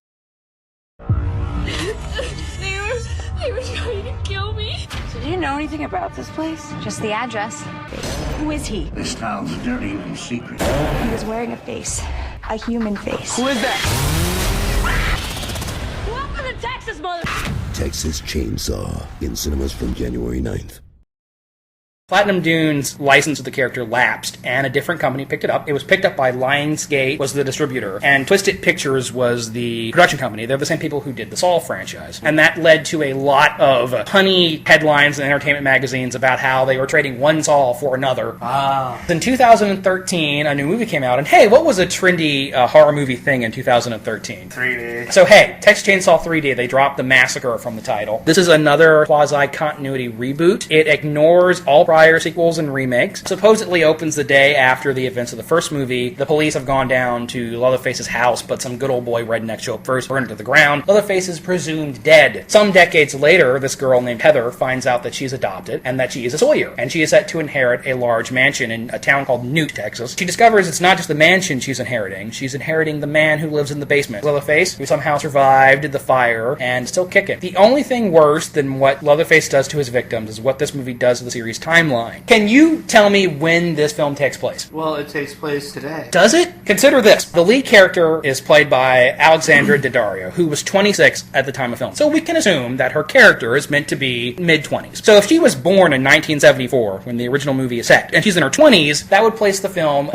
They were trying to kill me. So do you know anything about this place? Just the address. Who is he? This town's dirty and secret. He was wearing a face. A human face. Who is that? Welcome to Texas, mother... Texas Chainsaw in cinemas from January 9th. Platinum Dunes' license of the character lapsed, and a different company picked it up. It was picked up by Lionsgate, was the distributor, and Twisted Pictures was the production company. They're the same people who did the Saw franchise. And that led to a lot of punny headlines in entertainment magazines about how they were trading one Saw for another. In 2013, a new movie came out, and hey, what was a trendy horror movie thing in 2013? 3D. So hey, Texas Chainsaw 3D, they dropped the Massacre from the title. This is another quasi-continuity reboot. It ignores all prior sequels and remakes. Supposedly opens the day after the events of the first movie. The police have gone down to Leatherface's house, but some good old boy redneck show up first, burned to the ground. Leatherface is presumed dead. Some decades later, this girl named Heather finds out that she's adopted and that she is a Sawyer, and she is set to inherit a large mansion in a town called Newt, Texas. She discovers it's not just the mansion she's inheriting the man who lives in the basement. Leatherface, who somehow survived the fire and still kicking. The only thing worse than what Leatherface does to his victims is what this movie does to the series' timeline. Can you tell me when this film takes place? Well, it takes place today. Does it? Consider this. The lead character is played by Alexandra Daddario, who was 26 at the time of film. So we can assume that her character is meant to be mid-20s. So if she was born in 1974, when the original movie is set, and she's in her 20s, that would place the film in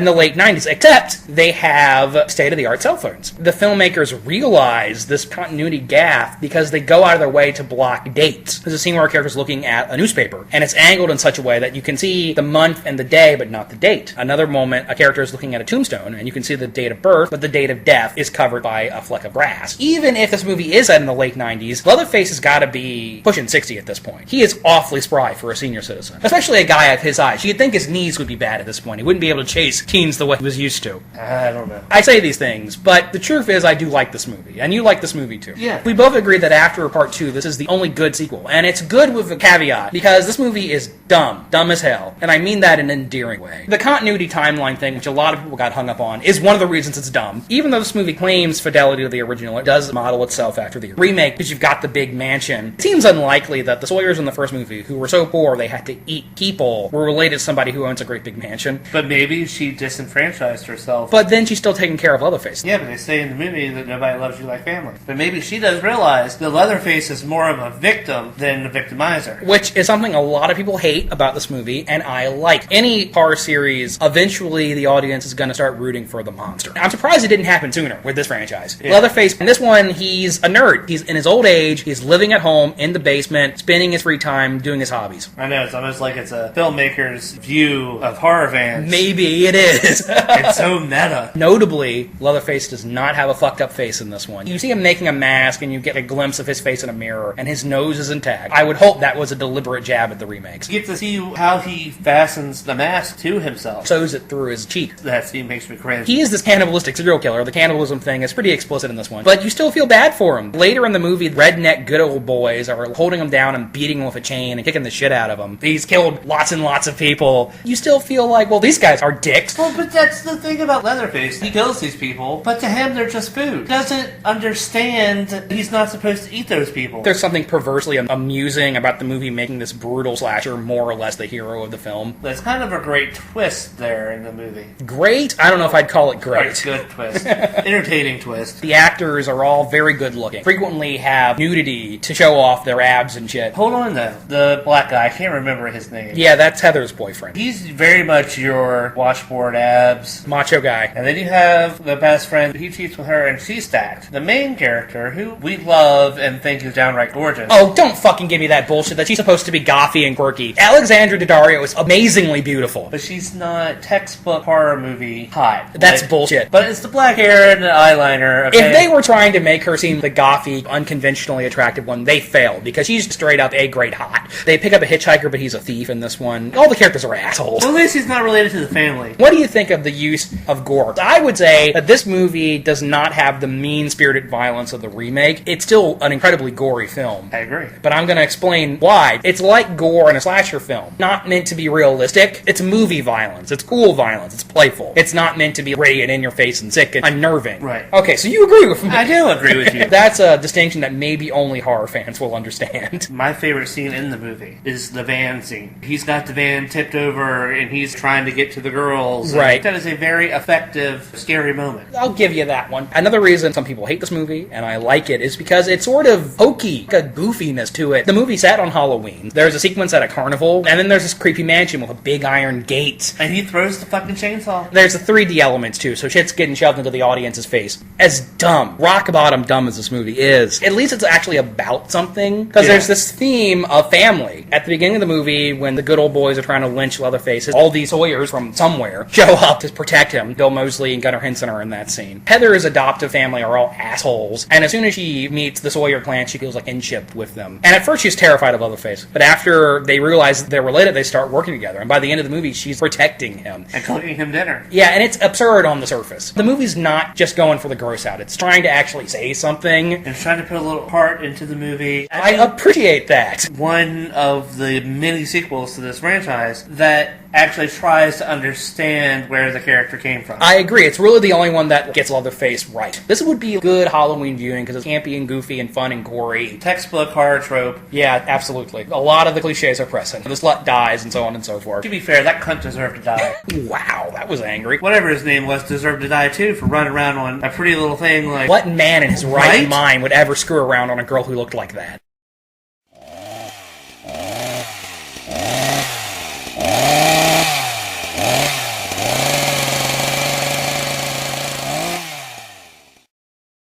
the late 90s. Except they have state-of-the-art cell phones. The filmmakers realize this continuity gaffe because they go out of their way to block dates. There's a scene where a character's looking at a newspaper, and it's angled in such a way that you can see the month and the day, but not the date. Another moment, a character is looking at a tombstone, and you can see the date of birth, but the date of death is covered by a fleck of grass. Even if this movie is set in the late 90s, Leatherface has got to be pushing 60 at this point. He is awfully spry for a senior citizen, especially a guy of his age. You'd think his knees would be bad at this point. He wouldn't be able to chase teens the way he was used to. I don't know. I say these things, but the truth is I do like this movie, and you like this movie too. Yeah. We both agree that after part 2, this is the only good sequel, and it's good with a caveat, because this movie movie is dumb. Dumb as hell. And I mean that in an endearing way. The continuity timeline thing, which a lot of people got hung up on, is one of the reasons it's dumb. Even though this movie claims fidelity to the original, it does model itself after the remake, because you've got the big mansion. It seems unlikely that the Sawyers in the first movie, who were so poor they had to eat people, were related to somebody who owns a great big mansion. But maybe she disenfranchised herself. But then she's still taking care of Leatherface. Yeah, but they say in the movie that nobody loves you like family. But maybe she does realize that Leatherface is more of a victim than a victimizer. Which is something a lot of people hate about this movie, and I like. Any horror series, eventually the audience is going to start rooting for the monster. I'm surprised it didn't happen sooner with this franchise. Yeah. Leatherface, in this one, he's a nerd. He's in his old age, he's living at home in the basement, spending his free time doing his hobbies. I know, it's almost like it's a filmmaker's view of horror fans. Maybe it is. It's so meta. Notably, Leatherface does not have a fucked up face in this one. You see him making a mask, and you get a glimpse of his face in a mirror, and his nose is intact. I would hope that was a deliberate jab at the remakes. You get to see how he fastens the mask to himself. Sews it through his cheek. That scene makes me cringe. He is this cannibalistic serial killer. The cannibalism thing is pretty explicit in this one. But you still feel bad for him. Later in the movie, redneck good old boys are holding him down and beating him with a chain and kicking the shit out of him. He's killed lots and lots of people. You still feel like, well, these guys are dicks. Well, but that's the thing about Leatherface. He kills these people, but to him, they're just food. He doesn't understand that he's not supposed to eat those people. There's something perversely amusing about the movie making this brutal slasher more or less the hero of the film. There's kind of a great twist there in the movie. Great? I don't know if I'd call it great. It's a good twist. Entertaining twist. The actors are all very good looking. Frequently have nudity to show off their abs and shit. Hold on though. The black guy, I can't remember his name. Yeah, that's Heather's boyfriend. He's very much your washboard abs. Macho guy. And then you have the best friend. He cheats with her and she's stacked. The main character, who we love and think is downright gorgeous. Oh, don't fucking give me that bullshit that she's supposed to be gothy and quirky. Alexandra Daddario is amazingly beautiful. But she's not textbook horror movie hot. That's bullshit. But it's the black hair and the eyeliner. Okay? If they were trying to make her seem the gothy, unconventionally attractive one, they failed, because she's straight up A-grade hot. They pick up a hitchhiker, but he's a thief in this one. All the characters are assholes. Well, at least he's not related to the family. What do you think of the use of gore? I would say that this movie does not have the mean-spirited violence of the remake. It's still an incredibly gory film. I agree. But I'm going to explain why. It's like gore in a slasher film. Not meant to be realistic. It's movie violence. It's cool violence. It's playful. It's not meant to be gritty and in your face and sick and unnerving. Right. Okay, so you agree with me. I do agree with you. That's a distinction that maybe only horror fans will understand. My favorite scene in the movie is the van scene. He's got the van tipped over and he's trying to get to the girls. Right. That is a very effective, scary moment. I'll give you that one. Another reason some people hate this movie, and I like it, is because it's sort of hokey, a goofiness to it. The movie set on Halloween. There's a sequence at a carnival, and then there's this creepy mansion with a big iron gate. And he throws the fucking chainsaw. There's the 3D elements, too, so shit's getting shoved into the audience's face. As dumb, rock bottom dumb as this movie is, at least it's actually about something, because there's this theme of family. At the beginning of the movie, when the good old boys are trying to lynch Leatherface, all these Sawyers from somewhere show up to protect him. Bill Moseley and Gunnar Henson are in that scene. Heather's adoptive family are all assholes, and as soon as she meets the Sawyer clan, she feels like kinship with them. And at first she's terrified of Leatherface, but after they realize they're related, they start working together, and by the end of the movie, she's protecting him. And cooking him dinner. Yeah, and it's absurd on the surface. The movie's not just going for the gross out, it's trying to actually say something. And trying to put a little heart into the movie. I appreciate that. One of the many sequels to this franchise that actually tries to understand where the character came from. I agree. It's really the only one that gets Leatherface right. This would be a good Halloween viewing because it's campy and goofy and fun and gory. Textbook horror trope. Yeah, absolutely. A lot of the cliches are present. The slut dies and so on and so forth. To be fair, that cunt deserved to die. Wow, that was angry. Whatever his name was deserved to die too for running around on a pretty little thing like... What man in his right mind would ever screw around on a girl who looked like that?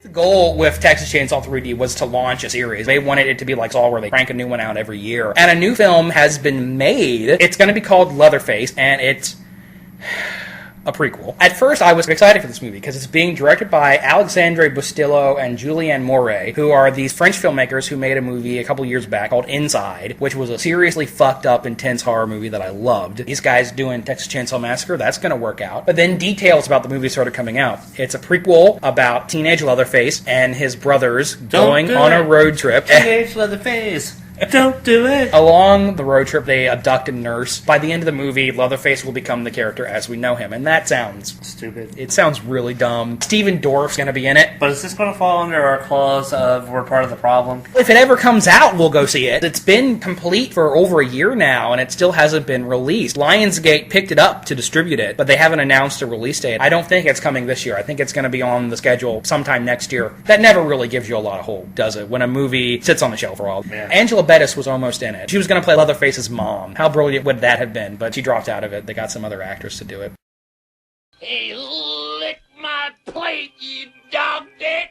The goal with Texas Chainsaw 3D was to launch a series. They wanted it to be like Saw, where they crank a new one out every year. And a new film has been made. It's going to be called Leatherface, and it's a prequel. At first, I was excited for this movie because it's being directed by Alexandre Bustillo and Julianne Moret, who are these French filmmakers who made a movie a couple years back called Inside, which was a seriously fucked up, intense horror movie that I loved. These guys doing Texas Chainsaw Massacre, that's going to work out. But then details about the movie started coming out. It's a prequel about teenage Leatherface and his brothers going on a road trip. Teenage Leatherface. Don't do it. Along the road trip, they abduct a nurse. By the end of the movie, Leatherface will become the character as we know him, and that sounds stupid. It sounds really dumb. Stephen Dorff's going to be in it. But is this going to fall under our clause of we're part of the problem? If it ever comes out, we'll go see it. It's been complete for over a year now, and it still hasn't been released. Lionsgate picked it up to distribute it, but they haven't announced a release date. I don't think it's coming this year. I think it's going to be on the schedule sometime next year. That never really gives you a lot of hope, does it? When a movie sits on the shelf for a while. Yeah. Angela Bettis was almost in it. She was going to play Leatherface's mom. How brilliant would that have been? But she dropped out of it. They got some other actors to do it. Hey, lick my plate, you dog dick!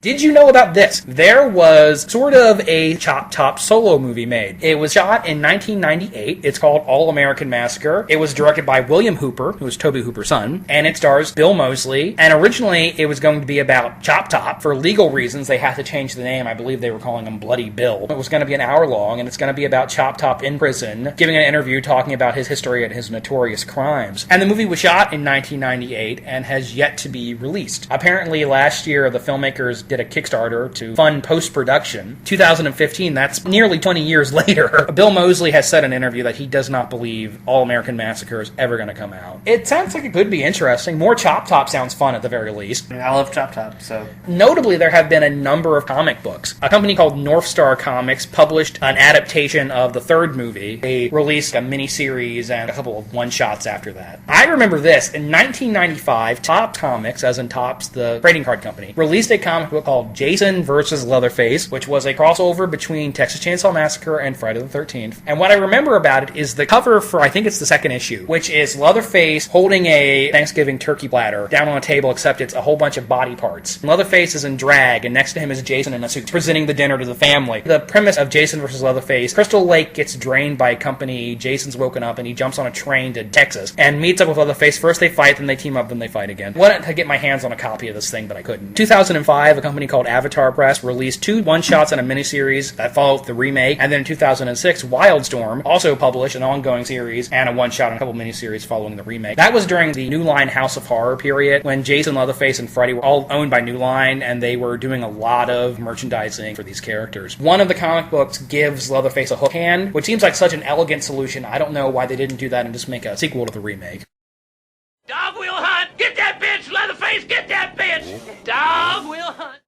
Did you know about this? There was sort of a Chop Top solo movie made. It was shot in 1998. It's called All American Massacre. It was directed by William Hooper, who was Tobe Hooper's son, and it stars Bill Moseley. And originally, it was going to be about Chop Top. For legal reasons, they had to change the name. I believe they were calling him Bloody Bill. It was going to be an hour long, and it's going to be about Chop Top in prison, giving an interview talking about his history and his notorious crimes. And the movie was shot in 1998 and has yet to be released. Apparently, last year, the filmmakers did a Kickstarter to fund post-production. 2015, that's nearly 20 years later. Bill Moseley has said in an interview that he does not believe All American Massacre is ever going to come out. It sounds like it could be interesting. More Chop Top sounds fun at the very least. I love Chop Top, so... Notably, there have been a number of comic books. A company called North Star Comics published an adaptation of the third movie. They released a miniseries and a couple of one-shots after that. I remember this. In 1995, Top Comics, as in Topps, the trading card company, released a comic book called Jason vs. Leatherface, which was a crossover between Texas Chainsaw Massacre and Friday the 13th. And what I remember about it is the cover for, I think it's the second issue, which is Leatherface holding a Thanksgiving turkey platter down on a table, except it's a whole bunch of body parts. Leatherface is in drag, and next to him is Jason in a suit, presenting the dinner to the family. The premise of Jason vs. Leatherface: Crystal Lake gets drained by a company, Jason's woken up, and he jumps on a train to Texas, and meets up with Leatherface. First they fight, then they team up, then they fight again. Wanted to get my hands on a copy of this thing, but I couldn't. 2005, a company called Avatar Press released 2 one-shots and a miniseries that followed the remake, and then in 2006, Wildstorm also published an ongoing series and a one-shot and a couple miniseries following the remake. That was during the New Line House of Horror period, when Jason, Leatherface, and Freddy were all owned by New Line, and they were doing a lot of merchandising for these characters. One of the comic books gives Leatherface a hook hand, which seems like such an elegant solution. I don't know why they didn't do that and just make a sequel to the remake. Dog will hunt! Get that bitch, Leatherface! Get that bitch! Dog will hunt!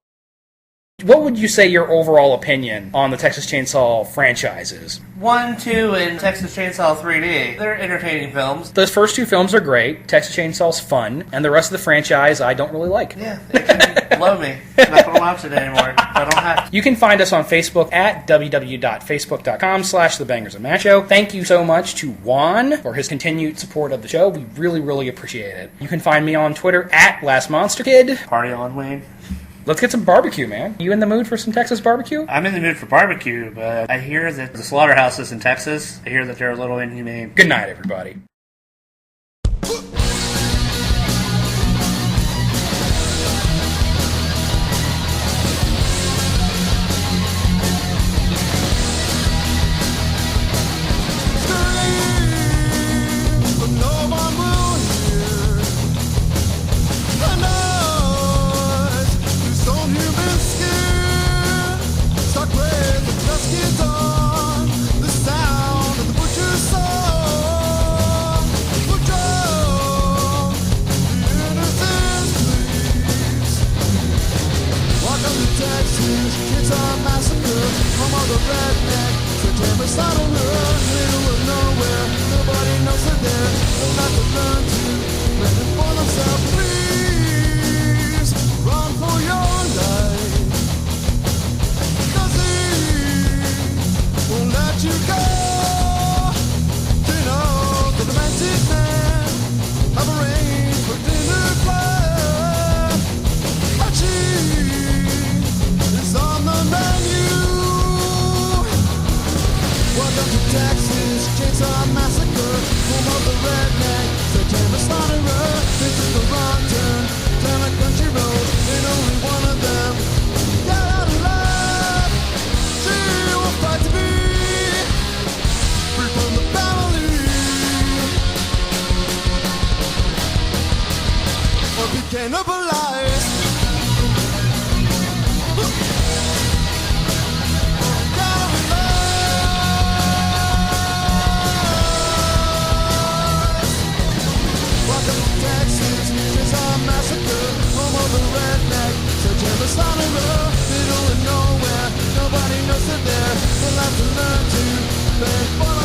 What would you say your overall opinion on the Texas Chainsaw franchise is? 1, 2, and Texas Chainsaw 3D. They're entertaining films. Those first 2 films are great. Texas Chainsaw's fun, and the rest of the franchise I don't really like. Yeah, they can blow me. I'm not going to watch it anymore. I don't have to. You can find us on Facebook at www.facebook.com/TheBangersOfMacho. Thank you so much to Juan for his continued support of the show. We really, really appreciate it. You can find me on Twitter at LastMonsterKid. Party on, Wayne. Let's get some barbecue, man. You in the mood for some Texas barbecue? I'm in the mood for barbecue, but I hear that the slaughterhouses in Texas, I hear that they're a little inhumane. Good night, everybody. Texas Chainsaw Massacre, home of the redneck, September slaughterer. This is the wrong turn, down a country road, and only one of them got out alive. She will fight to be free from the family, or be cannibalized. Gotta Before